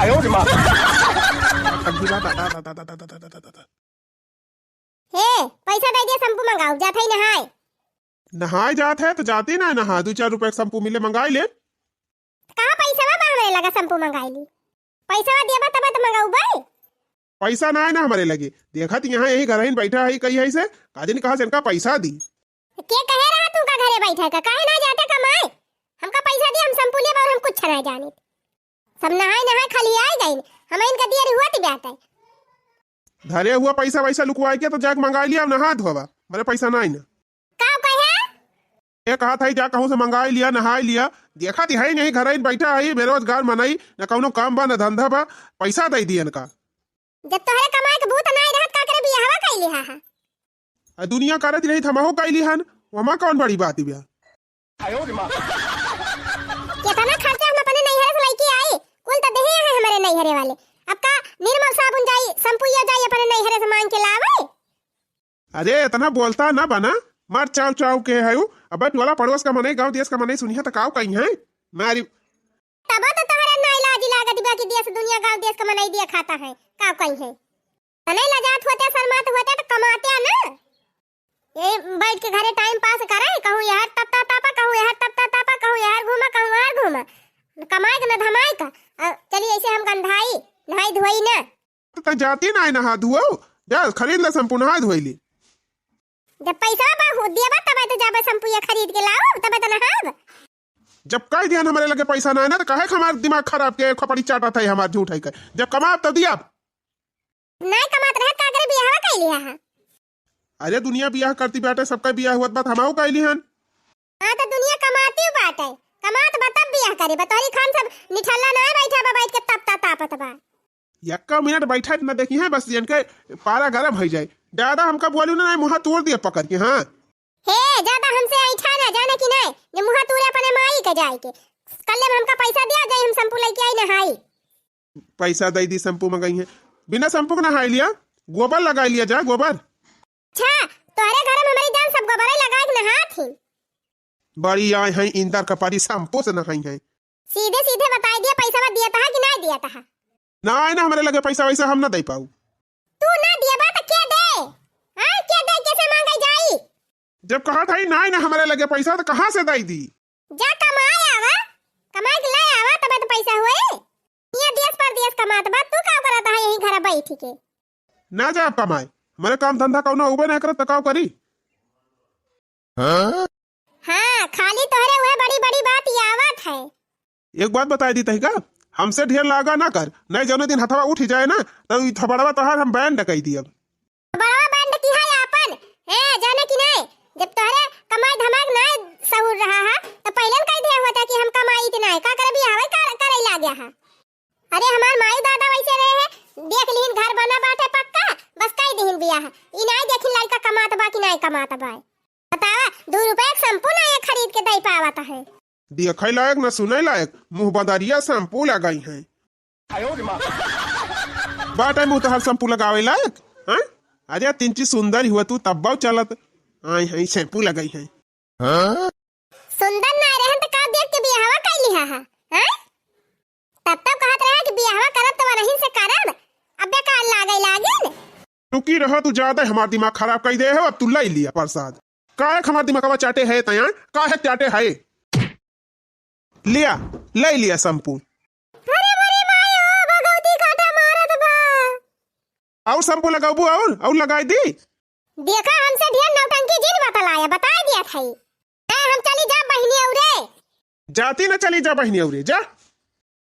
哎呦我的妈！ हे पैसा दे दिया शैम्पू मंगाओ जात है नहाए। नहाए जात है तो जाती ना नहा 2-4 रुपए का शैम्पू मिले मंगाई ले। कहाँ पैसा बा हमारे लगा शैम्पू मंगाई ली। पैसा दिया तब तो मंगाऊ भाई। पैसा ना है ना हमारे लगे देखा तो यहाँ यही घर ही बैठा है कही है से काजिन कहा से इनका पैसा दी। के कहे रहा तू का घरे बैठा का काहे ना जाते कमाए। हमका पैसा दिया हम शैम्पू ले और हम कुछ ना जाने। सब नहाए खाली आए गए हम इनका दिया हुआ तो जाता है। धरे हुआ पैसा वैसा लुकवा के तो जाके मंगा लिया नहा धोवा मेरे पैसा ना ना का कहे ये कहा था जा कहूँ से मंगाई लिया नहाई लिया देखा थी है नहीं घर ही बैठा है बेरोजगार मनाई न कौनो काम बा न धंधा बा पैसा दे दिया इनका। जब तोहरे कमाए के भूत नहीं रहत का करे बियाहवा कैली हा। दुनिया करत रही थमहो कैली हन वमा कौन बड़ी बात बिया। 哎呦我的妈！ कितना खर्चा हम अपने नैहरे से लेके आए कुल तो देहे हैं हमारे नैहरे वाले। अब का निर्मल साबुन जाई शैम्पू या जाई अपने नैहरे से मांग के लावे। अरे इतना बोलता ना बना मार चाव चाव के है अब वाला पड़ोस का मने गांव देश का मने सुनिया तो काव कहीं है मारी तब तो तोहरे ना इलाज लागत बाकी देश दुनिया गांव देश का मनाई दिया खाता है काव कहीं है। तने लजात होते शर्मात होते तो कमाते ना ये बैठ के घरे टाइम पास करे कहूं यार तपता तापा कहूं यार तपता तापा कहूं यार घूमा कहूं यार घूमा कमाए का ना धमाए का। चलिए ऐसे हम गंधाई नहाई धोई ना तो जाती ना नहा धुओ जा खरीद ले शैम्पू नहा धोइली। जब पैसा बा हो दिया बा तब तो जाबे शैम्पू या खरीद के लाओ तब तो नहाब। जब कह दिया हमारे लगे पैसा ना है ना तो कहे हमारा दिमाग खराब के खपड़ी चाटा था हमारा झूठ है जब कमा तो दिया नहीं कमात रहे का करे बियाह कैली हा। अरे दुनिया बियाह करती बैठे सबका बियाह हुआ बात हमाओ कैली हन। हां तो दुनिया कमाती बाटे कमात बा तब बियाह करे बतौरी खान सब निठल्ला ना बैठा बा बैठ के तपता तापत बा। यक्का मिनट बैठा न देखी है बस इनके पारा गरम हो जाए ज्यादा हमका बोलू ना मुँह तोड़ दिया पकड़ के। हाँ हे ज्यादा हमसे ऐठा ना जाने की नहीं ये मुंह तूरे अपने माई के जाए के कल में हमका पैसा दिया गई हम शैम्पू लेके आई नहाई। पैसा दे दी शैम्पू मंगाई है बिना शैम्पू का नहाई लिया गोबर लगा लिया जा गोबर। अच्छा तोहरे घर में हमारी जान सब गोबर लगा के नहा थी। बड़ी आए हैं इंदर का पारी शैम्पू से नहाई है। सीधे सीधे बता दिया पैसा दिया था कि नहीं दिया था। ना आए ना हमारे लगे पैसा वैसा हम ना दे पाऊ। तू ना दिया बा तो क्या दे हां क्या दे कैसे मांगे जाई। जब कहा था ना आए ना हमारे लगे पैसा तो कहाँ से दे दी। जा कमाए आवा कमाए के लाए आवा तब तो पैसा होए ये देश पर देश कमात बा तू का करत है यही घर बैठ के ना जा कमाए हमारे काम धंधा कौन उबे ना करत तो काव करी। हां खाली तोहरे हुए बड़ी बड़ी बात ये आवत है। एक बात बता दी तही का हमसे ढेर लागा ना कर नहीं जौने दिन हथवा उठ जाए ना तो थपड़वा तोहार हम बैंड डकई दियब। बड़ा बैंड की है अपन है जाने की नहीं जब तोहरे कमाई धमाक ना सहूर रहा है तो पहले कह दिया होता कि हम कमाई इतना है का कर भी आवे करे ला गया है। अरे हमार माई दादा वैसे रहे हैं देख लीन घर बना बाटे पक्का बस कह दीन बिया है ई नहीं देखिन लड़का कमात बा कि नहीं कमात बा। बतावा 2 रुपए का शैम्पू ना ये खरीद के दे पावत है। देखे लायक न सुने लायक मुंह बदरिया शैम्पू लगाई है। 哎呦我的妈！ बाटे मुंह तो हर शैम्पू लगावे लायक हाँ अरे 3 चीज सुंदर ही हुआ तू तब चलत आई है शैम्पू लगाई है। सुंदर ना रहे तो का देख के बियाहवा कैली हा हां तब तक कहत रहा कि बियाहवा करत तो नहीं से करब अबे का लागे टुकी रहा तू ज्यादा हमार दिमाग खराब कर दे है अब तू ले लिया प्रसाद काहे हमार दिमागवा चाटे है तया काहे चाटे है लिया ले लिया शैम्पू। अरे मरे मायो भगवती काटा मारत बा और शैम्पू लगाबू और लगाई दी। देखा हमसे ढेर नौटंकी जिन बतलाया बता दिया था हम चली जा बहिनी औरे जाती ना चली जा बहनी औरे जा।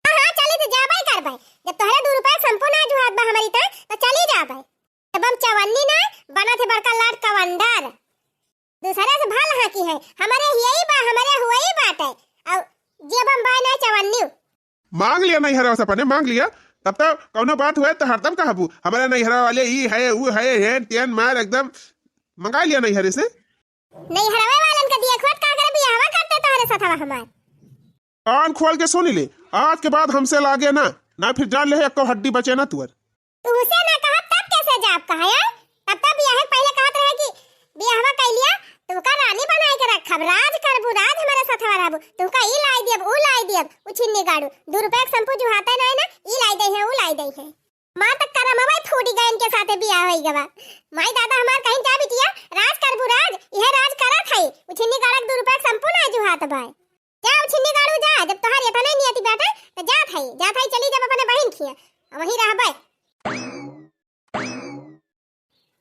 हां चली तो जाबे करबे जब तोहरे 2 रुपए शैम्पू ना जुहात बा हमारी तो चली जाबे तब हम चवन्नी ना बना थे बड़का लाट कवंडर दूसरे से भल हां की है हमारे यही बा हमारे हुई बात है और जब हम भाई नहीं चवन्नी मांग लिया नहीं हरा सपने मांग लिया तब तक कौनो बात हुए तो हरदम कहबू हमारे नहीं हरा वाले ई है वो है तेन मार एकदम मंगा लिया नहीं हरे से नहीं हरावे वालन का दिया खोट का करे बियाहवा करते तोहरे साथवा हमार कान खोल के सुन ले आज के बाद हमसे लागे ना फिर जान ले एको हड्डी बचे ना तुअर। तू उसे ना कहा तब कैसे जाब कहा यार तब बियाह पहले कहत रहे कि बियाहवा कर लिया तुमका रानी बनाए के रखब राज करबू राज हमारे साथवा रहबू तुमका ई लाई देब ऊ लाई देब उ छिन्नी गाड़ू 2 रुपए का शैम्पू जुहाते नहीं ना ई लाई दे आई है। माँ तक करम हमारे फूटी गए इनके साथे बियाह होई गवा। माई दादा हमार कहीं जा बिटिया राज कर बुराज यह राज करा थाई उछिन्नी गाड़क 2 रुपया संपूर्ण आजू हाथ भाई जा उछिन्नी गाड़ू जा जब तोहार एतना नहीं आती बेटा तो जा थाई चली जब अपने बहन खिया वहीं रहबे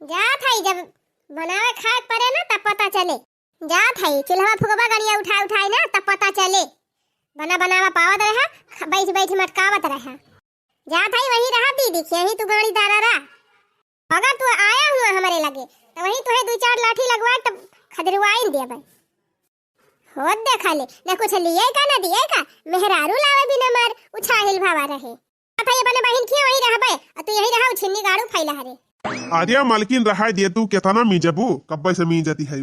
जा थाई जब बनावे खाए पड़े ना तब पता चले जा थाई चूल्हा फुगवा गड़िया उठाए ना तब पता चले बनावा पावत रहा बैठ मटकावत रहा जा थाई वहीं रहा दीदी यही तू गाड़ी दारा रहा अगर तू आया हुआ हमारे लगे तो वहीं तुहे 2-4 लाठी लगवा तब खदरवाइन दे भाई होत देखा ले न कुछ लिए का न दिए का मेहरारू लावे बिना मार उछाहिल भावा रहे थाई अपने बहन खिया वहीं रह बे तू यहीं रहा छिन्नी गाड़ू फैला हरे आर्या मालकिन रहा दे तू केतना मीजबू कब्बे से मीजती है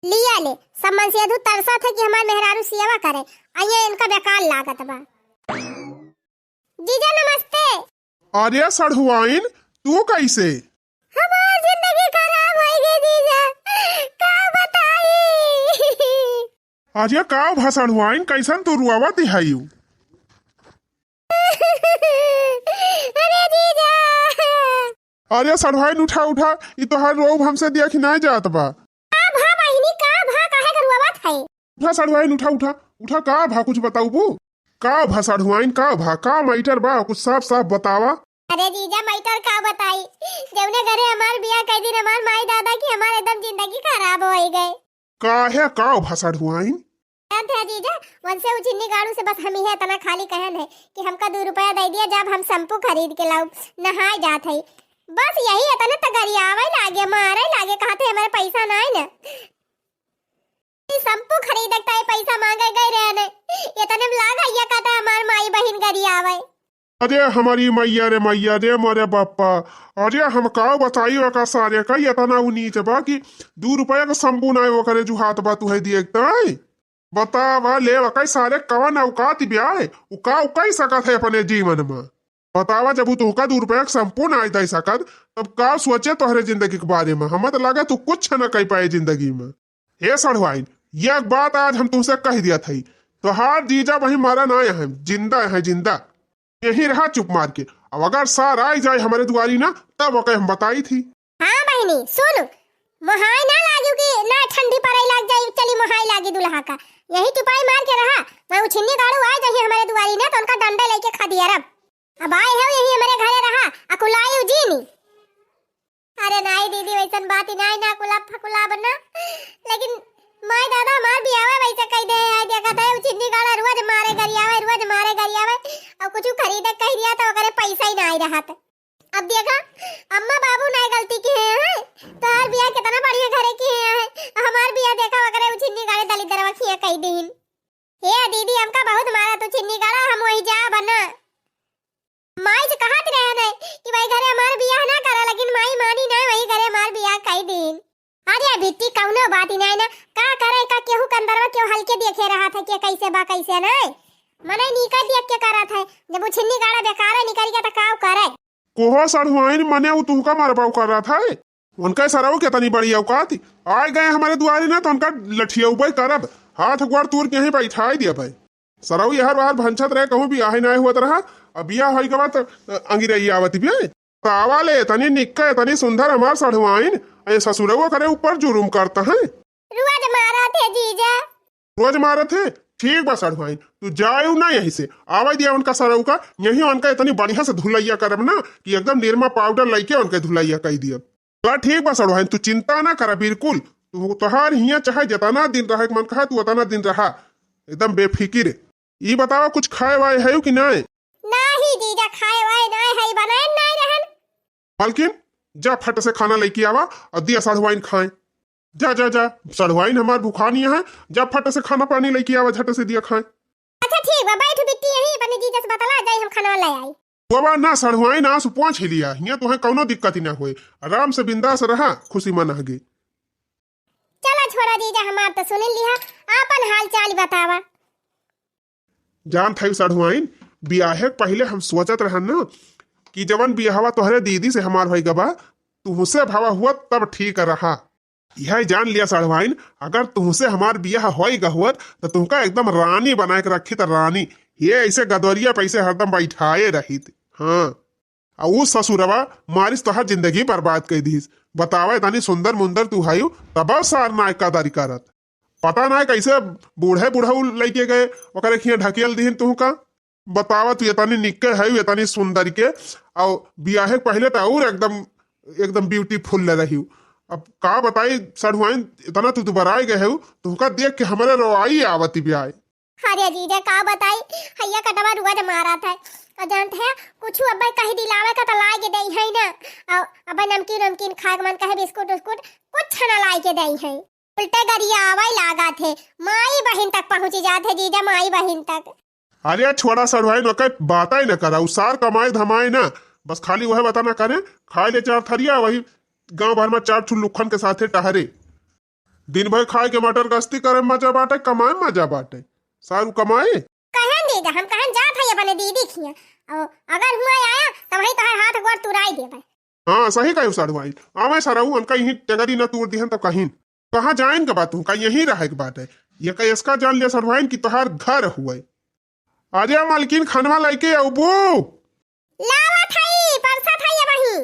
लिया ले सम्मान से अधु तरसा थे कि हमार मेहरारू सेवा करे आइए इनका बेकार लागत बा जीजा नमस्ते। आर्या सड़हुआइन तू कैसे हमार जिंदगी खराब हो गई जीजा का बताई आर्या का भाषणहुआइन कैसन तू रुआवा दिहायू अरे जीजा आर्या सड़हुआइन उठा ई तो हर रोब हमसे दिया कि नहीं जात बा का भा बहिनी का भा काहे का रुआवा थाई उठा सड़हुआइन उठा का भा कुछ बताऊ बू का भा सड़हुआइन का मैटर बा कुछ साफ बतावा अरे जीजा मैटर का बताई जौने घरे हमार बियाह कई दिन हमार माई दादा की हमार एकदम जिंदगी खराब हो गई काहे का भा सड़हुआइन थे जीजा वनसे उछिन्नी गाड़ू से बस हम ही है तना खाली कहन है कि हमका 2 रुपया दे दिया जब हम शैम्पू खरीद के लाऊ नहाए जात है बस यही है तना तगरिया आवे लागे मारे लागे कहते हमारे पैसा ना है ना शैम्पू खरीदता है पैसा मांगे गए रहने ये तने लाग है ये कहता हमार माई बहन गरिया आवे अरे हमारी मैया रे मोरे बापा अरे हम का बताई का सारे का ये तना नीच बा कि 2 रुपया का शैम्पू ना वो करे जो हाथ बा तू है देखता है बतावा ले वकाई सारे कवन औकात ब्याह उकाई सकत है अपने जीवन में बतावा जब तू का 2 रुपया का शैम्पू ना दे सकत तब का सोचे तोहरे जिंदगी के बारे में हमें तो लगा तू कुछ न कह पाए जिंदगी में हे सड़वाइन ये एक बात आज हम तुमसे कह दिया थी तो हार जीजा वही मारा ना है जिंदा यही रहा चुप मार के अब अगर सार आई जाए हमारे दुआरी ना तब वो हम बताई थी हाँ बहनी सुन मोहाई ना लागू कि ना ठंडी पड़े लग जाए चली मोहाई लागी दुल्हा का यही चुपाई मार के रहा मैं उछिन्नी गाड़ू आ जाए हमारे दुआरी ना तो उनका डंडा लेके खा दिया रब अब आए है यही हमारे घरे रहा अकुलाई उजीनी अरे नाई दीदी वैसन बात ही ना फकुला बना लेकिन माय दादा हमार भी आवे वैसे कह दे आई देखा था उछिन्नी गाड़ा रोज मारे गरियावे और कुछ खरीदे कह दिया तो करे पैसा ही ना आई रहा था अब देखा अम्मा बाबू ना गलती की है तो हर बिया कितना बढ़िया घरे की है हमार बिया देखा वगैरह उछिन्नी गाड़े दली दरवा खिया कई दिन हे दीदी हमका बहुत मारा तो छिन्नी गाड़ा हम वही जा बना माई से कहत रहे ने कि भाई घरे हमार बिया ना करा लेकिन माई मानी ना वही घरे हमार बिया कई दिन अरे बिट्टी कौनो बात ही नहीं ना का करे का केहू कंदरवा क्यों हल्के देखे रहा था कि कैसे बा कैसे नहीं मने नीका देख के करा था जब वो छिन्नी गाड़ा बेकार निकल गया तो काव करे कोहा सड़हुआइन मने वो तुमका मारबाऊ कर रहा था उनका सराऊ कितनी बड़ी औकात आए गए हमारे दुआरे ना तो उनका लठिया उबई करब हाथ गोड़ तूर के यहीं बैठा दिया भाई सराऊ यार बाहर भंछत रहे कहूँ भी आहे ना हुआ रहा अब बिया होई के बाद अंगिरई आवती भी तावा ले तनी निक्का तनी सुंदर हमार सड़हुआइन ए ससुरवा करे ऊपर जुर्म करता है रोज मारा थे जीजा रोज मारे थे ठीक बा सड़हुआइन तू जाए ना यहीं से आवा दिया उनका सराऊ का यहीं उनका इतनी बढ़िया से धुलैया करब ना कि एकदम निरमा पाउडर लेके उनके धुलैया कह दिया तो ठीक बा सड़हुआइन तू चिंता ना कर बिल्कुल तू तोहार हिया चाहे जितना दिन रहे मन कहा तू उतना दिन रहा एकदम बेफिक्र ये बतावा कुछ खाए वाए है कि नहीं नहीं जीजा खाए वाए नहीं है बनाए नहीं रहन मालकिन जा फट से खाना लेके आवा और दिया सड़हुआइन खाए जा जा जा सड़हुआइन हमार भूखानी है जा फट से खाना पानी लेके आवा झट से दिया खाए अच्छा ठीक बा बैठ बिट्टी यही अपने जीजा से बतला जाए हम खाना ले आई बाबा ना सड़हुआइन आस पहुंच ही लिया हिया तो है कोनो दिक्कत ही ना होए आराम से बिंदास रहा खुशी मना गे चला छोड़ा जीजा हमार तो सुन लिया आपन हाल चाल बतावा जान थे सड़हुआइन बियाहे पहले हम सोचत रहन ना कि जवन बियाहवा तोहरे दीदी से हमार होई गबा तुहसे भावा हुआ तब ठीक रहा यह जान लिया सड़हुआइन अगर तुमसे हमार बियाह होई गहुआ तो तुमका एकदम रानी बना के रखी तो रानी ये ऐसे गदौरिया पैसे हरदम बैठाए रही हाँ और वो ससुरवा मारिस तोहर जिंदगी बर्बाद कर दीस। बतावा तानी सुंदर मुंदर तू हायु तब सार नायकादारी करत। पता ना कैसे बूढ़े बूढ़ऊ लेके गए ओकरे खिया ढकेल दीन तू का। बतावा तू ये निक्के है ये सुंदर के और बियाहे पहले तो और एकदम एकदम ब्यूटीफुल रही। अब का बताई सड़ुआइन इतना तू बराई गए हो तुमका देख के हमारे रोआई आवती ब्याह। अरे जीजा का बताई हैया कटवा रुआ जे मारा था और जानते हैं कुछ अब्बा कहीं दिलावे का तो लाई के दई है ना। और अब्बा नमकीन नमकीन खाए मन कहे बिस्कुट उस्कुट कुछ ना लाई के दई है। उल्टे गरिया आवाई लागा थे माई बहन तक पहुंची जाते जीजा माई बहन तक। अरे छोड़ा सड़ुआइन ओके बात ही न करा उसार कमाए धमाए ना बस खाली वह बता ना करे खाए ले 4 थरिया वही गांव भर में 4 ठुल्लुखन के साथे टहरे दिन भर खाए के मटर गश्ती करे मजा बाटे कमाए मजा बाटे सारू कमाए। कहन दीदा हम कहन जात है अपने दीदी खिया और अगर हुआ आया तो वही तोहर हाथ गोड़ तुराई देबे। हाँ सही कहो सड़ुआइन आवे सराऊ उनका यही टेगरी न तोड़ दिहन तो कहीं कहाँ जाइन के बात का यही रहे के बात है। ये कई इसका जान लिया सड़ुआइन की तोहार घर हुए। आजा मालकिन खानवा लाइके अबू लावा थाई परसा थाई वही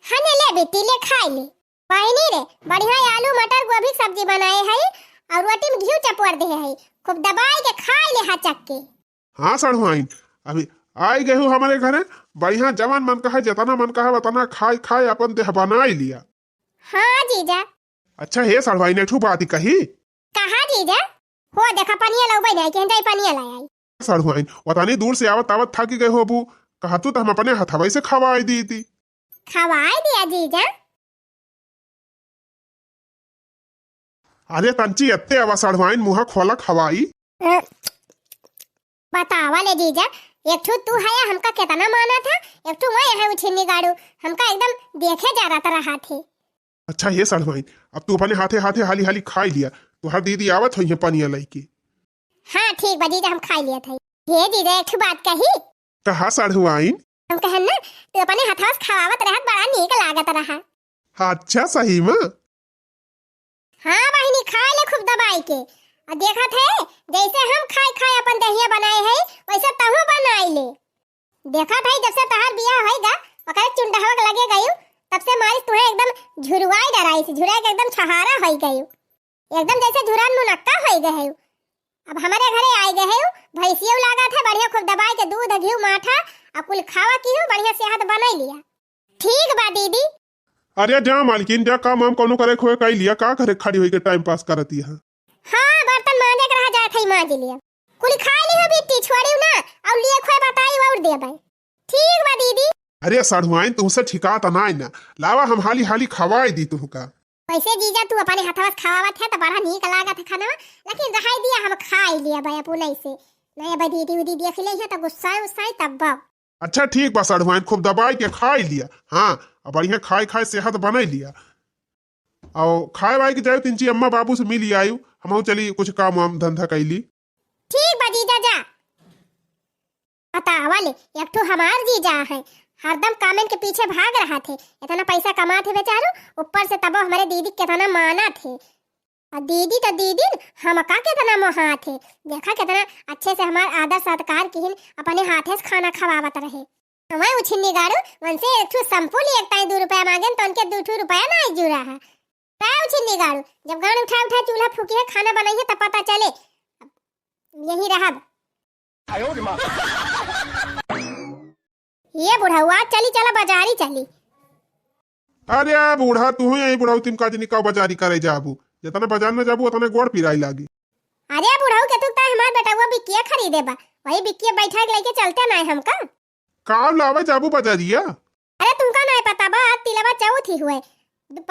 हने ले बेटी ले खाई ले बहनी रे बढ़िया आलू मटर गोभी सब्जी बनाए है और रोटी में घी चपोर दे है खूब दबाई के खाई ले हचक के। हाँ सड़ुआइन अभी आई गए हो हमारे घरे बढ़िया जवान मन का है जतना मन का है उतना खाए खाए अपन देह बनाई लिया। हाँ जीजा। अच्छा हे सड़ुआइन एक बात कही कहा जीजा हो देखा पनिया लौबई नहीं के हंदाई पनिया लाई आई। सड़ुआइन वतानी दूर से आवत आवत थक गए हो अबू कहा तू तो हम अपने हथवाई से खवाई दी थी। खवाई दिया जीजा। अरे तंची अत्ते आवा सड़ुआइन मुहा खोला खवाई। बतावा ले जीजा एक ठू तू है हमका कितना माना था एक ठू मैं है उछिन्नी गाड़ू हमका एकदम देखे जा रहा रहा थे। अच्छा ये सड़ुआइन अब तू अपने हाथे हाथे हाली हाली खाई लिया तो हर दीदी आवत हो पनिया लईके। हाँ ठीक बा जीजा हम खा लिया था। ये जीजा एक ठू बात कही कहा सड़ुआइन हम कहन ना तू अपने हाथवा से खवावत रहत बड़ा नीक लागत रहा। अच्छा सही में हाँ बहनी खाए ले खूब दबाई के और देखा थे जैसे हम खाए खाए अपन दहिया बनाए है वैसे तहु बनाई ले। देखा था जब से तहार बियाह होएगा ओकरे चुंडहवा लगे गयो तब से मारी तुहे एकदम झुरवाई डराई से झुरा के एकदम छहारा होई गयो एकदम जैसे झुरान मुनक्का होई गए। अब हमारे घरे आए गए भैंसियों लागा थे बढ़िया खूब दबाई के दूध घी माठा और कुल खावा की हो बढ़िया सेहत बनाई लिया। ठीक बा दीदी। अरे जा मालकिन जा काम हम कोनो करे खोए कई लिया का करे खड़ी होई के टाइम पास करती है। हाँ बर्तन मांजे के रहा जात है मांज लिया कुल खा ली हो बिट्टी छोड़ी ना और लिए खोए बताई और दे भाई। ठीक बा दीदी। अरे सड़ुआइन तुमसे ठिकात नाई ना लावा हम हाली हाली खवाई दी तुमका। वैसे जीजा तू अपने हाथवा से खावावत है तो बड़ा नीक लागत है खाना लेकिन रहाई दिया हम खाई लिया भाई अपने से नहीं भाई दीदी उदी देख ले है तो गुस्सा उस्सा तब। अच्छा ठीक बा सड़ुआइन खूब दबाई के खाई लिया। हाँ अब बढ़िया खाए खाए सेहत बनाई लिया और खाए वाए के जाए तिनची अम्मा बाबू से मिली आयु हम चली कुछ काम वाम धंधा कैली। ठीक बा जीजा जा। बतावा ले एक तो हमार जीजा है हरदम कामेन के पीछे भाग रहा थे इतना पैसा कमाते बेचारो ऊपर से तब हमारे दीदी कितना माना थे और दीदी तो दीदी हम का कितना मोहा थे देखा कितना अच्छे से हमार आदर सत्कार किन अपने हाथे से खाना खवावत रहे। हमें उछिन्नी गाड़ू उनसे एक ठू संपूल एक टाइम 2 रुपया मांगे तो उनके 2 रुपया ना जुड़ा है काय उछिन्नी गाड़ू जब गान उठा उठा चूल्हा फूकी है खाना बनाई है तब पता चले यही रहा। आयो रे माँ। ये बुढ़ाऊ आज चली चला बाजारी चली। अरे बूढ़ा तू यही बुढ़ाऊ तुम काजनी का बाजारी करे जाबू जितना बाजार में जाबू उतना गोड़ पिराई लागी। अरे बुढ़ाऊ के तू ता हमार बेटावा बिक्किया खरीदे बा वही बिक्किया बैठा के लेके चलते ना हमका काम लावे जाबू बाजारिया। अरे तुमका नहीं पता बा तिलवा चौथी हुए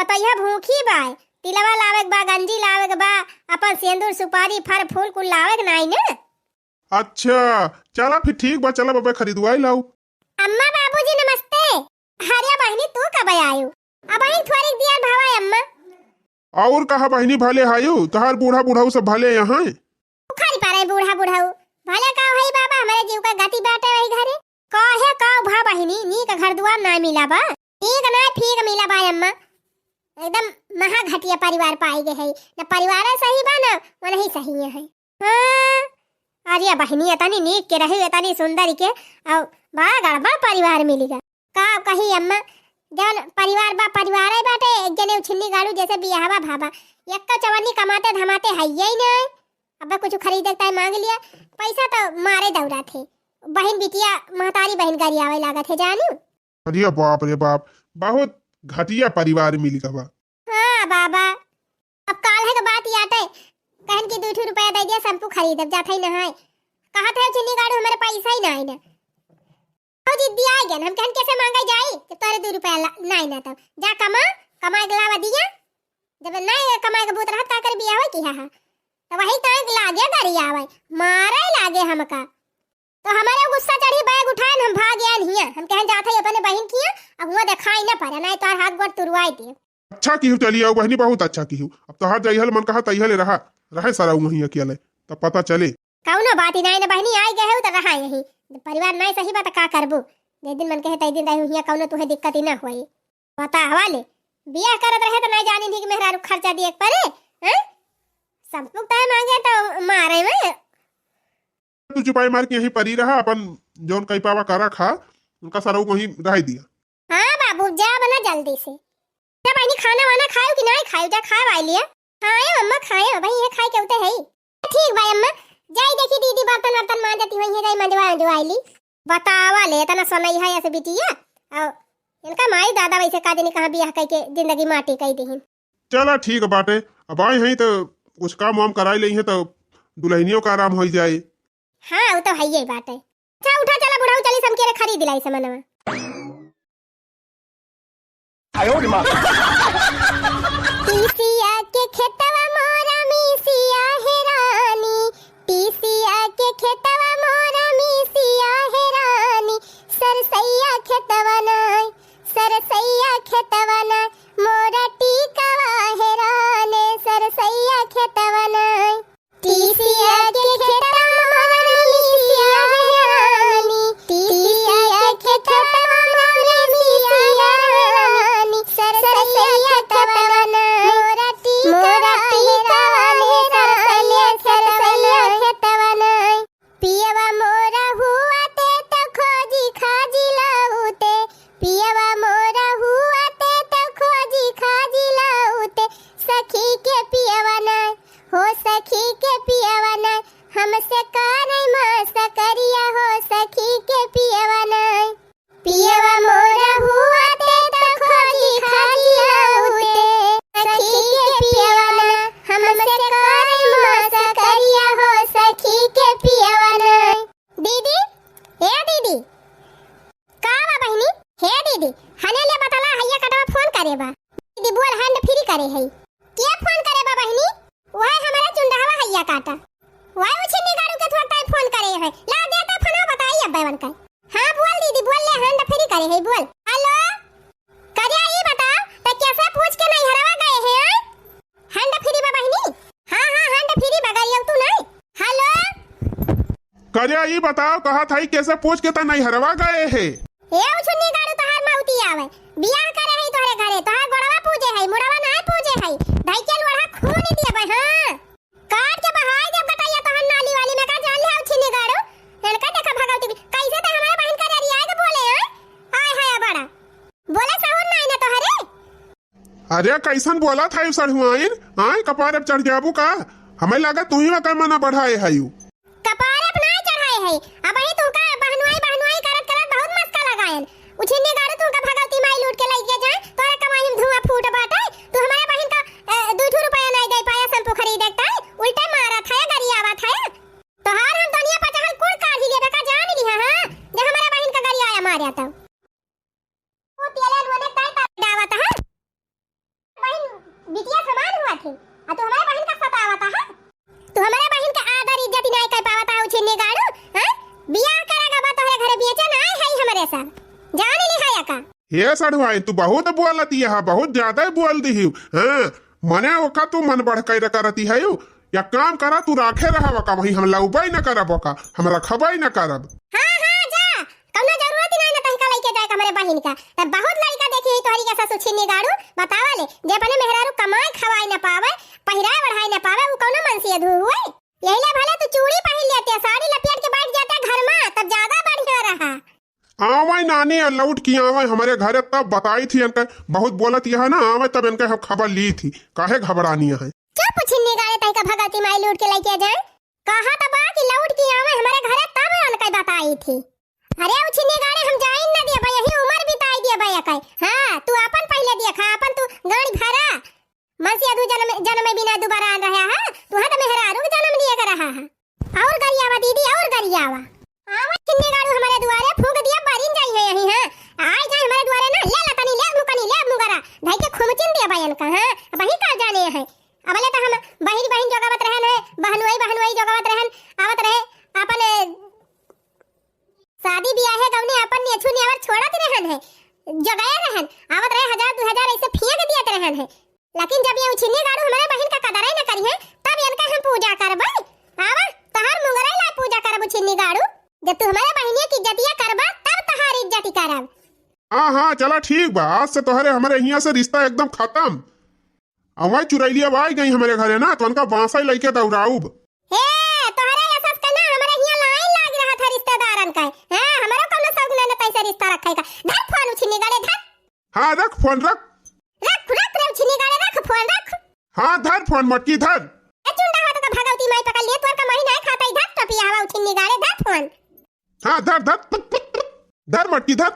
पतैया भूखी बा तिलवा लावे बा गंजी लावे बा अपन सिंदूर सुपारी फल फूल कुल लावे नहीं ना। अच्छा चला फिर ठीक बा चला बाबा खरीदवाई लाऊ। अम्मा बाबूजी नमस्ते। हरिया बहनी तू कब आयु अब ही थोड़ी दिया भावा अम्मा और कहा बहनी भले आयु तहार बूढ़ा बूढ़ाऊ सब भले यहाँ खाली पारे बूढ़ा बूढ़ाऊ भले का है बाबा हमारे जीव का गति बैठे वही घरे काहे का भा बहनी नी का घर दुआर ना मिला बा ठीक ना ठीक मिला बा अम्मा एकदम महा घटिया परिवार पाई गए है न परिवार सही बा ना वो नहीं सही है। हाँ अरे बहनी एतनी नीक के रही एतनी सुंदर के और बड़ा गड़बड़ परिवार मिलेगा का कही अम्मा जन परिवार बा परिवार है बाटे एक जने उछिन्नी गाड़ू जैसे बियाहवा भाबा एक का चवन्नी कमाते धमाते है ही नहीं अब कुछ खरीदता है मांग लिया पैसा तो मारे दौड़ा थे बहन बिटिया महतारी बहन गाड़ी आवे लागत है जानू। अरे बाप रे बाप बहुत घटिया परिवार मिली बा। हाँ बाबा अब काल है के बात याते कहन की 2 रुपया दे दिया शैम्पू खरीद जात है नहाए कहा था चिन्नी गाड़ू हमारे पैसा ही नहीं ना हो जिद्दी आ गया हम कहन कैसे मांगा जाए कि तोरे 2 रुपया नहीं ना तब जा कमाए के लावा दिया जब नहीं कमाए के बूत रहत का कर बिया हो की हा तो वही ताक लागे गाड़ी आवे मारे लागे हमका तो हमारे गुस्सा चढ़ी बैग उठाए हम भाग गया नहीं हम कहन जात है अपने बहन किया अब हुआ दिखाई ना पड़े नहीं तो हाथ गोड़ तुरवाई दे। अच्छा की चली आओ बहनी बहुत अच्छा की अब तो हाथ जाइहल मन कहा तइहले रहे सारा वहीं अकेले तब पता चले कौनो बात ही नहीं ना बहनी आई गए हो तो रहा यही परिवार नहीं सही बात का करबो जे दिन मन कहे तई दिन रही हुई कौनो तुहे दिक्कत ही ना होई पता हवाले बियाह करत रहे तो नहीं जानी थी कि मेहरा खर्चा दिए परे हैं संपुक तय मांगे तो मारे में तू चुपाई मार के यहीं परी रहा अपन जोन कई पावा करा खा उनका सारा वहीं रह दिया। हां बाबू जा बना जल्दी से जा बहनी खाना वाना खाओ कि नहीं खाओ जा खा वाई लिया हां अम्मा खाए भाई ये खाए के उते है ठीक भाई अम्मा जाई देखी दीदी बर्तन वर्तन मांजती हुई है जाई मंजवाईली बतावा ले तना समय है ऐसे बिटिया और इनका माई दादा वैसे का देनी कहां बियाह कई के जिंदगी माटी कई देहिन। चला ठीक बाटे अब आए हैं तो कुछ काम वाम कराई लई है तो दुल्हनियों का आराम हो जाए। हाँ वो तो है ये बात है। अच्छा उठा चला बुढ़ाऊ चली समके रे खरीद लाई सामानवा। 哎呦我的妈！ टीसिया के खेतवा मोरा मिसिया है रानी टीसिया के खेतवा मोरा मिसिया है रानी सरसैया खेतवा नाय सरसैया खेतवा नाय मोरा टीकवा है रानी सरसैया खेतवा नाय टीसिया के खेतवा मोरा मिसिया है रानी टीसिया के खेतवा मोरा मिसिया है रानी सरसैया खेतवा नाय मोरा टीकवा है रानी सरसैया खेतवा नाय पियवा मोरा हुआ ते तो खोजी खाजी लाऊते पियवा मोरा हुआ ते तो खोजी खाजी लाऊते सखी के पियवा नाय हो सखी के पियवा नाय हमसे करे मस्त करिया हो सखी के पियवा नाय पियवा मोरा हुआ ते तो खोजी खाजी लाऊते सखी के पियवा नाय हमसे करे मस्त करिया हो सखी के पियवा नाय। दीदी हे दीदी का बा बहनी हे दीदी हने ले बतला हैया कटवा फोन करे बा दीदी बोल हैंड फ्री करे है के फोन करे बा बहनी ओए हमारा चुंडावा हैया काटा ओए उछनी गाड़ू के थोड़ा टाइम फोन करे है ला दे तो फोन बताई अब बन का हां बोल दीदी बोल ले हैंड फ्री करे है बोल हेलो करिया ये बता तो कैसे पूछ के नहीं हरवा गए हैं हैंड फ्री बा बहनी हां हां हैंड फ्री बगारियो तू नहीं हेलो करिया ये बताओ कहा था कैसे पूछ के ता नहीं हरवा गए है ए उछनी गाड़ू तोहार माउती आवे बियाह करे है तोरे घरे तोहार गोड़वा पूजे है मुड़वा नहीं पूजे है ढाई के लोढ़ा खून दिए बे हां काट के बहाय जब गटाइया तोहर नाली वाली में का जान ले उछनी गाड़ू इनका देखा भगावती कैसे तो हमारे बहन का रिया के बोले हैं आय हाय बड़ा बोले साहुर नहीं ना तोहरे अरे कैसन बोला था यू सड़हुआइन आए कपार अब चढ़ जाबू का हमें लगा तू ही में मना बढ़ाए है यू कपार अपना चढ़ाए है अब ही तू का बहनवाई करत करत बहुत मस्का लगायन उछनी गाड़ू तू का भगावती माई लूट के लई जाए तोरा कमाई में धुआं फूट बाटे तू हमारे बहन का 2 रुपया नहीं दे पाया शैम्पू खरीदता उल्टा मारा था गरियावा था तो हार हम दुनिया पर जहल कुड़ काढ़ी लेबे का जान लिया हां जे हमारे बहन का गरियाया मारया था वो तेले रोने काय डावा था बहन बिटिया समान हुआ थी आ तो हमारे बहन का सतावा था तू हमारे बहन का आदर इज्जत नहीं कर पावा था उछने गाड़ू हां बियाह करेगा बा तोहरे घरे बेचे ना है हमारे साथ जान ली हाया का ये सड़हुआइन तू बहुत बोलती है बहुत ज्यादा बोल दी हां मने ओका तू मन बढ़ कर करती है यू या काम करा तू राखे रहा का वही हम लउबाई न करब का हम रखबाई न करब हां हां जा कौनो जरूरत नहीं ना तहका लेके जाए हमारे बहन का तब बहुत लड़का देखी है तोहरी कैसा सुछनी गाड़ू बतावा ले जे अपने मेहरारू कमाई खवाई न पावे पहिराए बढ़ाई न पावे वो कौनो मन से अधूर हुए यही ले भले तू चूड़ी पहन लेते साड़ी आवाई नानी लौट की आवाई हमारे घरे तब बताई थी इनका बहुत बोलत यह ना आवाई तब इनका हम खबर ली थी काहे घबरानी है क्या पुछिन्नी गाड़े तई का भगती माई लूट के लेके जाए कहा त बा कि लौट की आवे हमारे घरे तब उनका बताई थी। अरे उछिन्नी गाड़े हम जाई न दिए भाई यही उम्र बिताई दिए भाई कई हां तू अपन पहले देखा अपन तू गाड़ी भरा मसिया दू जन्म में बिना दोबारा आ रहा है तू हां त मेहरारू के जन्म लिए कर रहा है और गरियावा दीदी और गरियावा आवा चिन्नी गाड़ू हमारे द्वारे फूंक दिया बारिन जाई है यही हां आई जाए हमारे द्वारे ना ले लतनी ले मुकनी ले मुगरा भाई के खुमचिन दिया भाई इनका हां वही का जाने है अबले तो हम बहिन जगावत रहन है बहनुई जगावत रहन आवत रहे अपन शादी बियाह है गवने अपन नेछु नेवर छोड़त रहन है जगाए रहन आवत रहे 1000 2000 ऐसे फेंक दियत रहन है लेकिन जब ये उछिन्नी गाड़ू हमारे बहन का कदर न करी है तब इनका हम पूजा करबै आवा तहार मुंगरा ला पूजा करब उछिन्नी गाड़ू जब तू हमारे बहनिया की इज्जतिया करबा तब तहार इज्जत करब। हाँ चला ठीक बा आज से तोहरे हमारे यहाँ से रिश्ता एकदम खत्म अवाई चुरैलिया आई गई हमारे घरे ना तो उनका बांसा लेके दौड़ाऊब हे तोहरे ऐसा करना हमारे यहाँ लाइन लाग रहा था रिश्तेदारन का हां हमारा कोनो शौक न तैसे रिश्ता रखे का धर फोन उछिन्नी गाड़े धर हाँ रख फोन रख रे उछिन्नी गाड़े रख फोन रख हाँ धर फोन मटकी धर ए चुंडा हाथ का भगवती माई पकड़ लिए तोर का महीना खाता इधर टपिया हवा उछिन्नी गाड़े धर फोन हाँ धर मटकी धर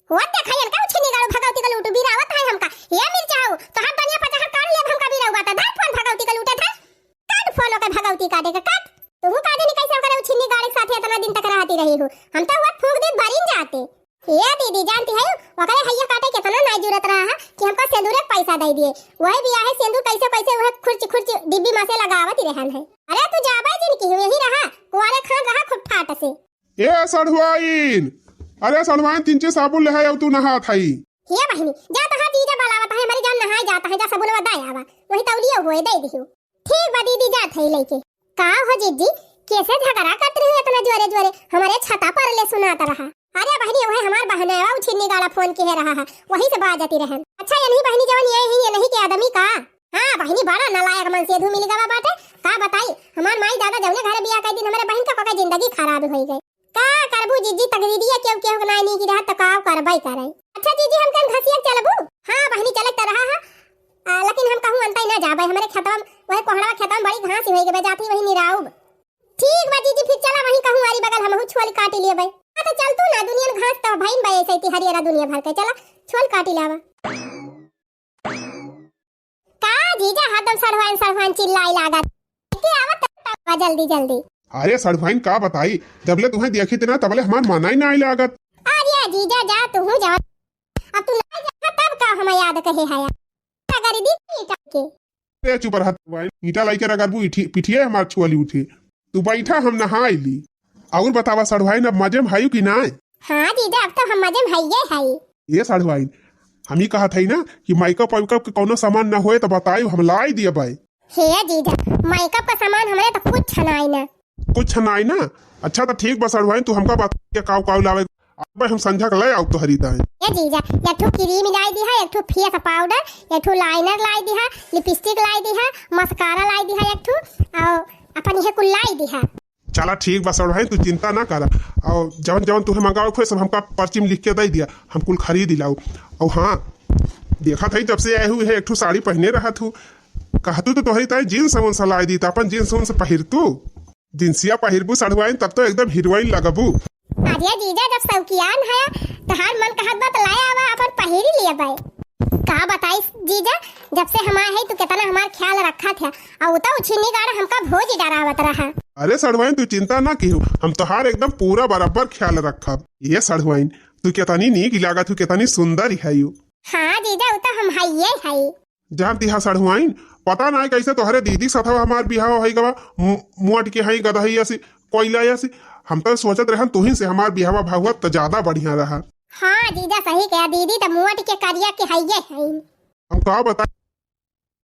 वो देखैन का उछिन्नी गाड़ू भगवती का लूट बिरावत है हमका ये मिल जाओ तो हर दुनिया पर हर कर ले हमका बिरावा था धर फोन भगवती का लूटे था काट फोन का भगवती काटे का काट तू का दिन कैसे करे उछिन्नी गाड़ी के साथ इतना दिन तक रहती रही हो हम तो वो फूंक दे भरिन जाते ये दीदी जानती है वकरे हैया काटे कितना नहीं जरूरत रहा है कि हमका सिंदूर एक पैसा दे दिए वही बियाह है सिंदूर कैसे वह खुर्ची डिब्बी में से लगावत रहन है। अरे तू जाबे जिन की यही रहा कुआरे खान रहा खूब ठाट से ए सड़वाइन अरे सड़वाइन 3 साबुन ले आयो तू नहा थाई ये बहनी जा तहां जीजा बलावत है हमारी जान नहाए जाता है जा साबुन बदाई आवा वही तौलियो होए दे दियो ठीक बा दीदी जा थई लेके का हो जीजी कैसे झगड़ा करत रही इतना जोरे हमारे छता पर ले सुनाता रहा। अरे बहनी वही हमार बहन है उछिन्नी गाड़ा फोन के रहा है वही से बात जाती रहन अच्छा ये नहीं बहनी जवन ये नहीं के आदमी का हां बहनी बड़ा नालायक मन से धू मिल गवा बाटे का बताई हमार माई दादा जवने घर बियाह कई दिन हमारे बहन का का जिंदगी खराब हो गई का करबू जीजी तकदीरिया केव नहीं की रहा त का करबै करे अच्छा जीजी हम कन घसिया चलबू हां बहनी चलत रहा है लेकिन हम कहूं अंतै ना जाबे हमारे खेतवा वही कोहड़ा खेतवा बड़ी घास होई गबे जाती वही निराउब ठीक बा जीजी फिर चला वही कहूं आरी बगल हमहु छोल काटी लेबै तो चल तू ना दुनिया घास तो भाई बाय ऐसे हरियारा दुनिया भर के चला छोल काटी लावा का जीजा हदम सरवान चिल्लाई लागा के आवत जल्दी अरे सड़वाइन का बताई जबले तुम्हें देखी थे ना तबले हमार माना ही ना आई लागत अरे जीजा जा तू जा अब तू ना जा तब का हम याद कहे है अगर दी के ए चुप रह सड़वाइन ईटा लाई के रगरबू पिठिए हमार छुअली उठी तू बैठा हम नहा आईली और बतावा सड़वाइन अब मजे में हायू की ना हां जीजा अब तो हम मजे में हाई ये सड़वाइन हम ही कहा था ना कि मेकअप के कोनो सामान ना होए तो बताई हम लाई दिए भाई हे जीजा मेकअप का सामान हमारे तो कुछ छनाई ना अच्छा तो ठीक बस सड़वाइन तू हमका बात के काव लावे अब हम संध्या के ले आउ तो हरीता है ये जीजा एक ठो क्रीम लाई दी है एक ठो फेस पाउडर एक ठो लाइनर लाई दी है लिपस्टिक लाई दी है मस्कारा लाई दी है एक ठो और अपन ये कुल लाई दी है चला ठीक बस सड़वाइन तू चिंता ना कर और जवन तुहे मंगाओ फिर सब हमका पर्ची में लिख के दे दिया हम कुल खरीद लाऊ और हाँ देखा था जब से आए हुए है एक ठो साड़ी पहने रहा तू कहतू तो तोहरी ताई जींस उन लाई दी अपन जींस उन से पहिरतू जिंसिया पहिरबू सड़वाइन तब तो एकदम हीरोइन लगबू अरे जीजा जब सौकियान है तो हर मन कहत बात लाया आवा अपन पहिरी लिए भाई का बताई जीजा जब से हम आए है तो कितना हमार ख्याल रखा था और उता उछिन्नी गाड़ा हमका भोज डरावत रहा। अरे सड़वाइन तू चिंता ना की हम तोहार एकदम पूरा बराबर ख्याल रखब ये सड़वाइन तू कितनी नीक लागत तू कितनी सुंदर है यू हां जीजा उता हम है जानती है सड़वाइन पता ना कैसे तोहरे दीदी साथ हमार बिहाव है गवा मुआट के है गदही ऐसी कोयला ऐसी हम तो सोचत रहन तू ही से हमार बिहावा भागवत तो ज्यादा बढ़िया रहा। हां जीजा सही कहा दीदी तो मुआट के करिया के है हम का बता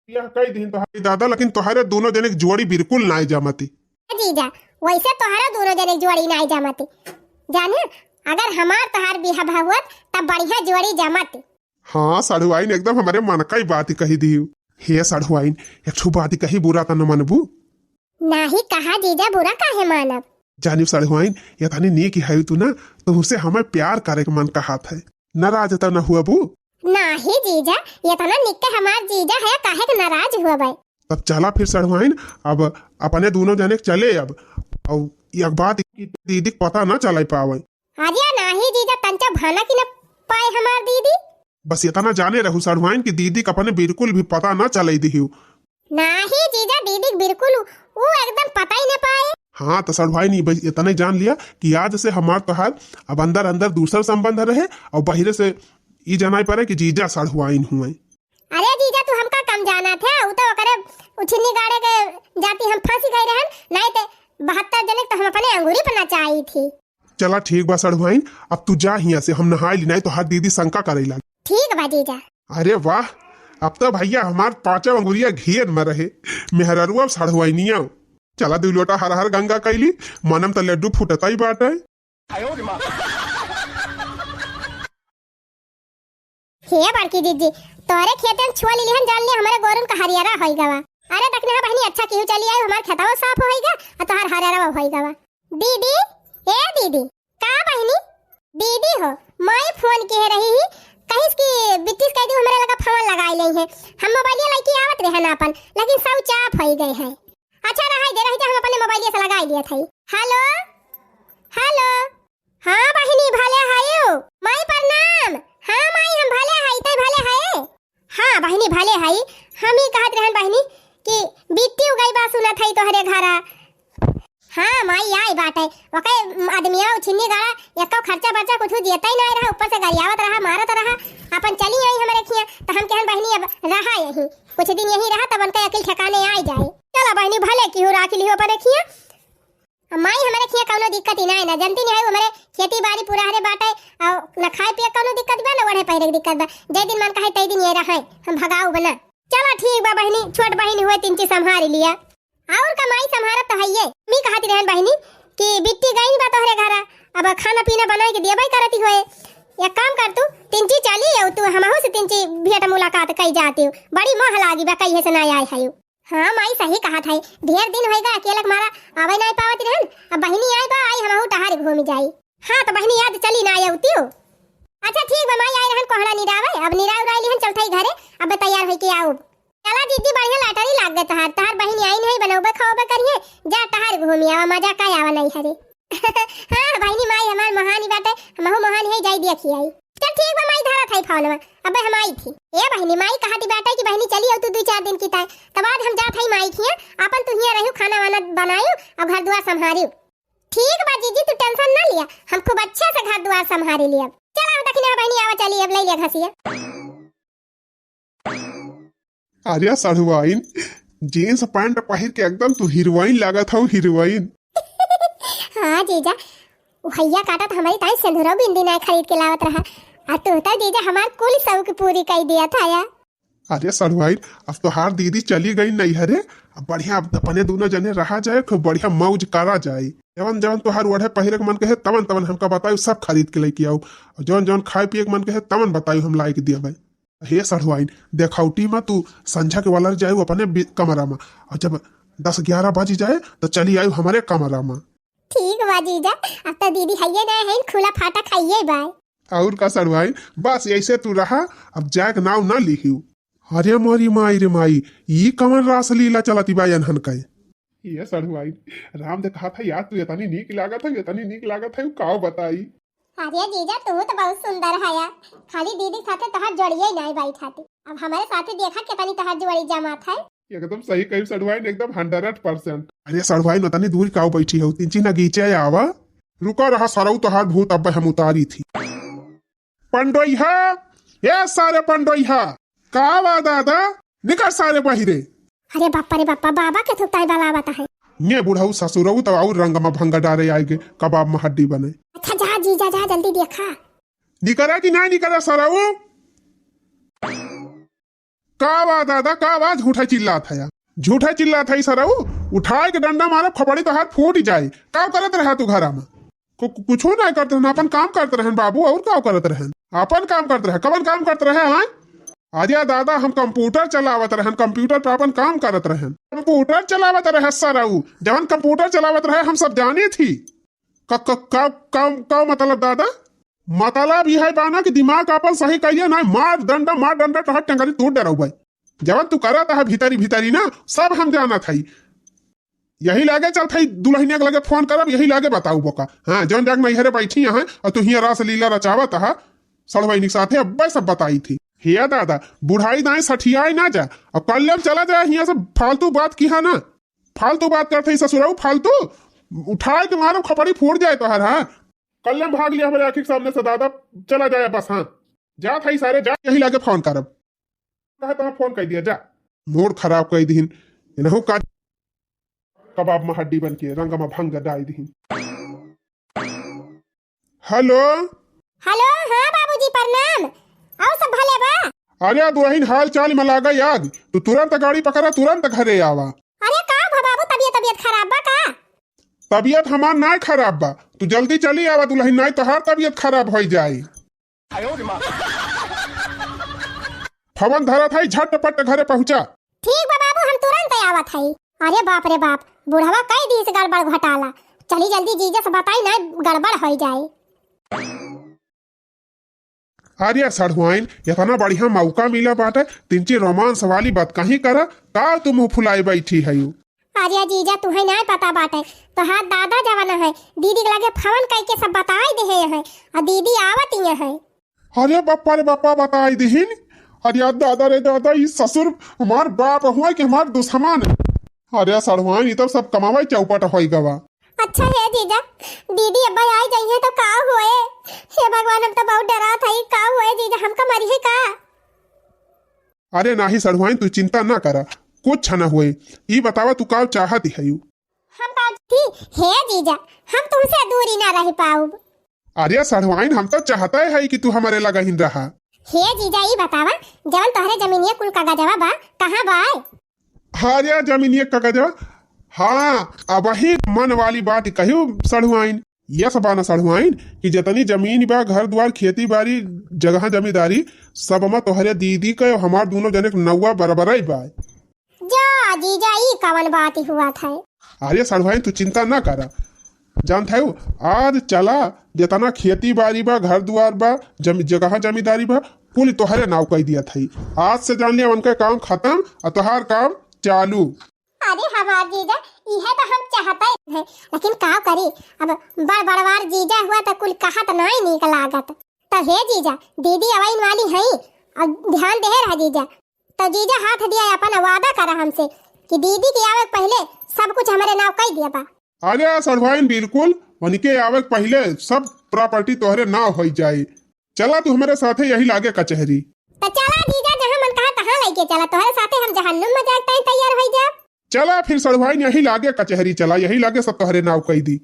यह कई दिन तोहरी दादा लेकिन तोहरे दोनों जने की जोड़ी बिल्कुल ना जमती जीजा वैसे तोहरा दोनों जने जोड़ी ना जमती जाने अगर हमार तोहार बिहा भागवत तब बढ़िया जोड़ी जमती। हाँ सड़वाइन एकदम हमारे मन का ही बात कही दी हे सड़वाइन एक छू बात कही बुरा तो न मनबू नहीं कहा जीजा बुरा काहे मानब जानिब सड़वाइन ये थानी नी की है तू ना तो उसे हमें प्यार करे के मन का हाथ है नाराज तो न हुआ बू नाही जीजा ये तना निक्के हमार जीजा है काहे के नाराज हुआ भाई। तब चला फिर सड़वाइन अब अपने दोनों जने चले अब और एक बात दीदी को पता ना चला पावे। अरे नाही जीजा तंचा भाना की न पाए हमार दीदी। बस इतना जाने रहू सड़वाइन की दीदी का अपने बिल्कुल भी पता ना चले दी। नाही जीजा दीदी बिल्कुल वो एकदम पता ही न पाए। हाँ तो सड़वाइन इतना जान लिया कि आज से हमार तोहार अब अंदर अंदर दूसरा संबंध रहे और बाहर से ये जाना पड़े कि जीजा सड़वाइन हुए। अरे जीजा तू हमका कम जाना थे उ तो करे उछनी गाड़े के जाती हम फांसी गई रहन नहीं ते 72 जने तो हम अपने अंगूरी पर नचाई थी। चला ठीक बा सड़वाइन अब तू जा हिया से हम नहाई ली नहीं तो हर दीदी शंका करे लगी। ठीक बा जीजा। अरे वाह अब तो भैया हमार 5 अंगुरिया घेर में रहे मेहररुआ सड़वाइनिया। चला 2 लोटा हर हर गंगा कैली मनम तो लड्डू फुटता ही बाटे। हे बड़की दीदी तोरे खेत में छुआ लिहन जान ले हमारे गोरुन का हरियारा होई गवा। अरे तकने बहनी अच्छा क्यों चली आई हमार खेतवा साफ होईगा और तोहार हरियारा होई गवा। दीदी ए दीदी का बहनी दीदी हो मैं फोन के रही ही कहीं की बिट्टी कह दी हमारे लगा फोन लगाई ले है हम मोबाइल लेके आवत रहे ना अपन लेकिन सब चाप होई गए है। अच्छा रहा दे रही हम अपने मोबाइल से लगाई लिया था। हेलो हेलो हां बहनी भले आयो माई प्रणाम। हां माई हम भले हाई तै भले है। हां बहनी भले हाई हम ही कहत रहन बहनी कि बिट्टी उगई बा सुना थई तोहरे घरा। हां माई आई बाटे ओके आदमिया छिन्नी गाड़ा एको खर्चा बर्चा कुछ देता ही नहीं रहा ऊपर से गरियावत रहा मारत रहा अपन चली आई हमरे खिया तो हम कहन बहनी अब रहा यही कुछ दिन यही रहा तब उनका अकल ठिकाने आ जाए। चला बहनी भले की हो राख लियो अपन खिया माई हमारे खिया कोनो दिक्कत ही ना जनती नहीं है हमारे खेती बाड़ी पूरा हरे बाटे और न खाए पिए कोनो दिक्कत बा न वड़े पहिरे दिक्कत बा जे दिन मन कहे तई दिन ये रहे हम भगाऊ बना। चला ठीक बा बहनी छोट बहनी हुए 3 चीज संभाल लिया और कमाई संभारत तो हइए। मी कहती रहन बहनी कि बिट्टी गई बा तोहरे घरा अब खाना पीना बनाए के देबई करती होए एक काम कर तू 3 चीज चली और तू हमहु से 3 चीज भेंट मुलाकात कई जाती बड़ी मोह लागी बा कहीं से ना आई है। हाँ माई सही कहा था ढेर दिन होएगा अकेला मारा आवे नहीं पावत रहन अब बहनी आई बा आई हमहु टहार घूम जाई। हाँ तो बहनी याद चली ना आउती हो। अच्छा ठीक बा माई आई रहन कोहड़ा निरावे अब निराव राई लिहन चलथई घरे अब तैयार होई के आऊ। चला दीदी बढ़िया लाटरी लाग गए तहार बहनी आई नहीं बनौबे खाओबे करिए जा टहार घूमी आवा मजा का आवा नहीं हरे। हां बहनी माई हमार महानी बाटे हमहु महान है जाई देखी आई। चल ठीक बा माई धारा थई फोन में अब हम आई थी। ए बहनी माई कहती बाटे कि बहनी चली हो तू 2-4 दिन की ताय तब बाद हम जा थई माई खिया अपन तू हिया रहू खाना वाना बनायू और घर दुआर संभारियो। ठीक बा जीजी तू टेंशन ना लिया हम खूब अच्छे से घर दुआर संभारी लिया। चला दखिना बहनी आवा चली अब ले लिया घसिया। अरे सड़वाइन जींस पैंट पहिर के एकदम तू हीरोइन लागत हो हीरोइन। हां जीजा भैया काटा तो हमारी ताई सिंदूर बिंदी नहीं खरीद के लावत रहा और तू तो जीजा हमार कुल शौक पूरी कर दिया था यार। अरे सड़वाइन अब तो हार दीदी चली गई नहीं हरे अब बढ़िया अपने दोनों जने रहा जाए खूब बढ़िया मौज करा जाए। जवन जवन तो हार वढ़े पहिरे के मन कहे तवन तवन हमका बताओ सब खरीद के लेके आओ और जवन जवन खाए पिए के मन कहे तवन बताओ हम लाई के दिया भाई। हे सड़वाइन देखौटी में तू संझा के वाला जाए अपने कमरा में और जब 10-11 बज जाए तो चली आई हमारे कमरा में। ठीक बा जीजा अब तो दीदी हइये ना है खुला फाटा खाइए बाय। और का सड़वाइन बस ऐसे तू रहा अब जाके नाव ना लिखियो। अरे मोरी माई रे माई ये कमर रास लीला चलती बा अनहन कहे ये सड़वाइन राम दे कहा था यार तू इतनी नीक लागत है काओ बताई। अरे जीजा तू तो बहुत सुंदर है यार खाली दीदी साथे तहार जोड़िए नहीं बाई खाती अब हमारे साथे देखा कितनी तहार जोड़ी जमात है। एकदम सही कही सड़वाइन एकदम 100%। अरे सड़वाइन उतनी दूर काओ बैठी है 3 चीज गीचे आवा रुका रहा सरऊ तहार भूत अब हम उतारी थी। पंडोइहा ये सारे पंडोइहा कावा दादा निकल सारे बहिरे। अरे बापा रे बापा बाबा के थुकताई वाला बात है ने बुढ़ऊ ससुरऊ तो और रंग में भंगा डारे आएगे कबाब में हड्डी बने। अच्छा जा जीजा जा जल्दी देखा निकला कि नहीं निकला सरऊ कावा दादा कावा झूठा चिल्लात है झूठा चिल्लात है सरऊ उठाए के डंडा मारे खपड़ी तो हाथ फूट जाए का करत रहा तू घरा में कुछ नहीं करते रहन अपन काम करते रहन बाबू और का करते रहन अपन काम करते रहे कवन काम करते रहे। हाँ अरे दादा हम कंप्यूटर चलावत रहन, कंप्यूटर पर अपन काम करत रहन। कंप्यूटर चलावत रहे सराऊ, जवन कंप्यूटर चलावत रहे हम सब जाने थी। का मतलब दादा? मतलब यह बाना कि दिमाग अपन सही कहिए ना, मार डंडा तो हट टंगरी तोड़ डराऊ भाई। जवन तू करत है भीतरी भीतरी ना सब हम जाना था। यही लागे चल थई दुल्हनिया के लगे फोन करब, यही लागे बताऊ बोका। हाँ जौन जाग मैं इहरे बैठी है और तू हिया रास लीला रचावत है सड़वैनी साथे अब्बे सब बताई थी। हिया दादा बुढ़ाई दाएं सठियाई ना जा और कल्याण चला जाए। हिया से फालतू बात किया ना, फालतू बात करते ससुराऊ, फालतू उठाए के मारो खपड़ी फूट जाए तो हर। हाँ कल्याण भाग लिया हमारे आखिर सामने से दादा, चला जाए बस। हाँ जा था सारे जा, यही लागे फोन करब। कहे फोन कर दिया जा, मूड खराब कर दीन इनहु का कबाब में हड्डी बन के रंग में भंग डाल दीन। हेलो हेलो, हाँ बाबूजी प्रणाम। आओ सब भले बा? अरे दुल्हन हाल चाल में लागा याद, तू तुरंत गाड़ी पकड़ा तुरंत घरे आवा। अरे का भा बाबू, तबीयत खराब बा का? तबीयत हमार ना खराब बा, तू जल्दी चली आवा दुल्हन, नहीं तो हर तबीयत खराब हो जाए। फवन धरा था झटपट घरे पहुंचा। ठीक बा बाबू, हम तुरंत आवत हई। अरे बाप रे बाप, बुढ़वा कई दिन से गड़बड़ घटाला। चली जल्दी जीजा से बताई ना गड़बड़ हो जाए। अरे सड़हुआइन इतना बढ़िया मौका मिला बाटे, तिनची रोमांस वाली बात कहीं करा का तुम फुलाई बैठी है। अरे जीजा तुम्हें नहीं पता बाटे, तो हाथ दादा जवाना है, दीदी के लगे फोन करके सब बताई दे है और दीदी आवत ही है। अरे बप्पा रे बप्पा बताई दीन। अरे दादा रे दादा, इस ससुर हमार बाप हुआ कि हमार दुश्मन। अरे सड़हुआइन तो सब कमावे चौपट हो गवा। अच्छा है जीजा, दीदी अब्बा आई जाइए तो का हुए? हे भगवान, हम तो बहुत डरा था। का हुए जीजा, हमका मरी है का? अरे नाही सड़हुआइन तू चिंता ना करा, कुछ न हुए। ई बतावा तू का चाहती है? हम थी हे जीजा, हम तुमसे दूरी ना रह पाऊ। अरे सड़हुआइन हम तो चाहता है कि तू हमारे लगा ही रहा। हे जीजा ई बतावा, जवन तोहरे जमीनिया कुल कागजवा बा कहाँ बा? अरे जमीनिया कागजवा, हाँ अब वही मन वाली बात कहू सड़हुआइन। यह सब आना सड़हुआइन कि जितनी जमीन बा, घर द्वार, खेती बाड़ी, जगह जमींदारी सब में तोहरे दीदी के हमार दोनों जने नौवा बराबर ही बा। जा जीजा ई कवन बात हुआ था? अरे सड़हुआइन तू चिंता ना करा, जानते हो आज चला जितना खेती बाड़ी बा, घर द्वार बा, जगह जमींदारी बा, कुल तोहरे नाव कह दिया था। आज से जान लिया उनका काम खत्म और तोहार काम चालू। अरे हमार जीजा यह तो हम चाहते हैं, लेकिन का करी अब बड़वार जीजा हुआ तो कुल कहा तो नहीं निक लागत। तो हे जीजा दीदी अवाइन वाली है और ध्यान दे रहा जीजा। तो जीजा हाथ दिया अपन वादा करा हमसे कि दीदी के आवे पहले सब कुछ हमारे नाव कह दिया बा। अरे सड़हुआइन बिल्कुल उनके आवे पहले सब प्रॉपर्टी तोहरे नाव हो जाए। चला तू हमारे साथे यही लागे कचहरी। तो चला जीजा, जहाँ मन कहा तहाँ लेके चला, तोहरे साथे हम जहन्नुम में जाते तैयार हो जा। चला फिर सड़हुआइन यही लागे कचहरी, चला यही लागे सब तोहरे नाव कह दी।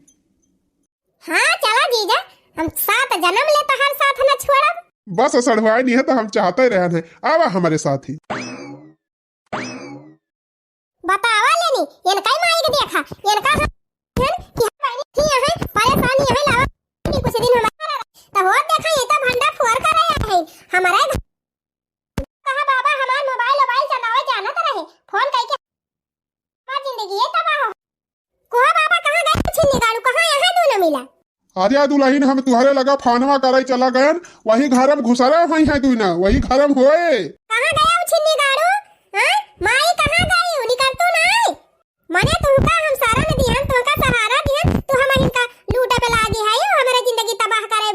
हाँ चला जीजा, हम 7 जन्म ले तोहर साथ न छोड़ब। बस सड़हुआइन यह तो हम चाहते रहन है, आवा हमारे साथ ही। बतावा लेनी इनका माई के देखा, इनका कि पानी है परेशानी है लावा कुछ दिन हमारा तो हो देखा ये तो भंडा फोड़ कर रहा है हमारा। कहा बाबा हमार मोबाइल चलावे जाना तो रहे, फोन करके हमारी जिंदगी ये तबाह हो। कोहा बाबा कहां गए छिन्नी गाड़ू, कहां यहां तू न मिला? अरे दुल्हन हम तुहरे लगा फानवा करे चला गयन, वही घर में घुसरा हुई है तू ना, वही घर में होए। कहां गया छिन्नी गाड़ू? हां माई कहां गई? उनी कर तू नहीं मने तुमका हम सारा न दिहन, तुमका सहारा दिहन, तू हमन का लूटा पे लागी है, हमारा जिंदगी तबाह करे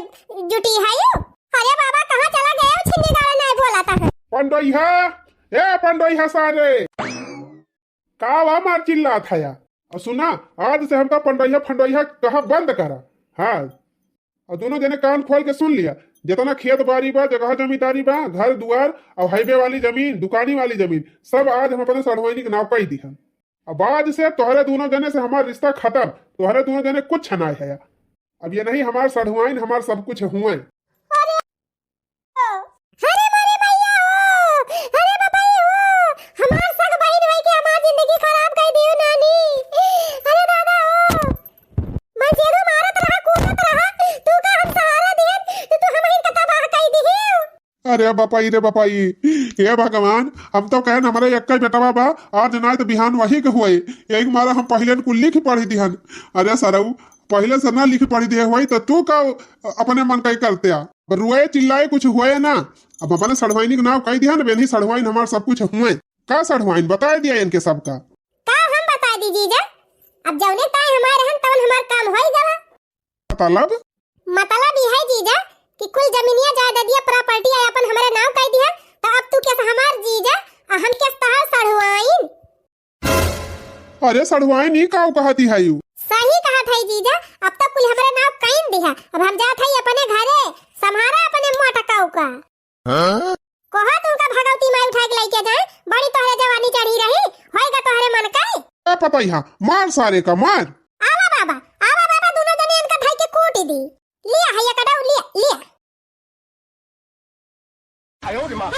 जुटी है। अरे बाबा कहां चला गया छिन्नी गाड़ू? नहीं बोलाता है पंडोइहा, ए पंडोइहा सारे का वा मार चिल्ला था या। और सुना आज से हमका पंडोइहा फंडोइहा कहा बंद करा। हाँ और दोनों जने कान खोल के सुन लिया, जितना खेत बाड़ी बा, जगह जमींदारी बा, घर दुआर और हाईवे वाली जमीन, दुकानी वाली जमीन सब आज हम अपने सड़हुआइनी के नाव कह दिहन। अब आज से तोहरे दोनों जने से हमारा रिश्ता खत्म, तोहरे दोनों जने कुछ ना है। अब ये नहीं हमार सड़हुआइन हमार सब कुछ हुए। अरे मारे भैया हो, अरे बाबा हो, हमार सग बहन होई के हमार जिंदगी खराब कर दियो नानी। अरे दादा हो, मैं जेरो मारत रहा कूदत रहा, तू का हम सहारा दियन तो तू हमहिन का तबाह कर दिहियो। अरे बापाई रे बापाई, हे भगवान, हम तो कहन हमारे एक बेटवा बा, आज ना तो बिहान वही के हुए, यही मारा हम पहले कुल लिख पढ़ी दिहन। अरे सरऊ, पहले से ना लिख पढ़ी दिए हुई तो तू का अपने मन कही करते आ, रुए चिल्लाए कुछ हुए ना। अब अपने सड़वाइनी के नाम कही दिया ना, बेनी सड़वाइन हमारे सब कुछ हुए का सड़वाइन बता दिया इनके सबका का हम बता दी जीजा। अब जौने ताई हमारे रहन तवन हमार काम होई जाला। मतलब ये है जीजा कि कुल जमीनिया जायदादिया प्रॉपर्टी है अपन हमारे नाम कह दिया, तो अब तू कैसे हमार जीजा हम के तहर सड़वाइन। अरे सड़वाइन ही का कहती है यू। सही कहा था जीजा, अब तक कुल हमारे नाम कहीं दिया। अब हम जात हई अपने घरे संभारा अपने मुंह टकाऊ का। कहा तुमका भगवती माई उठा के लेके जाए, बड़ी तोहरे जवानी चढ़ी रही होएगा तोहरे मन का। पता ही मार सारे का मार। आवा बाबा दोनों जने इनका भाई के कूट दी। लिया हैया कटाऊ लिया लिया। 哎呦我的妈！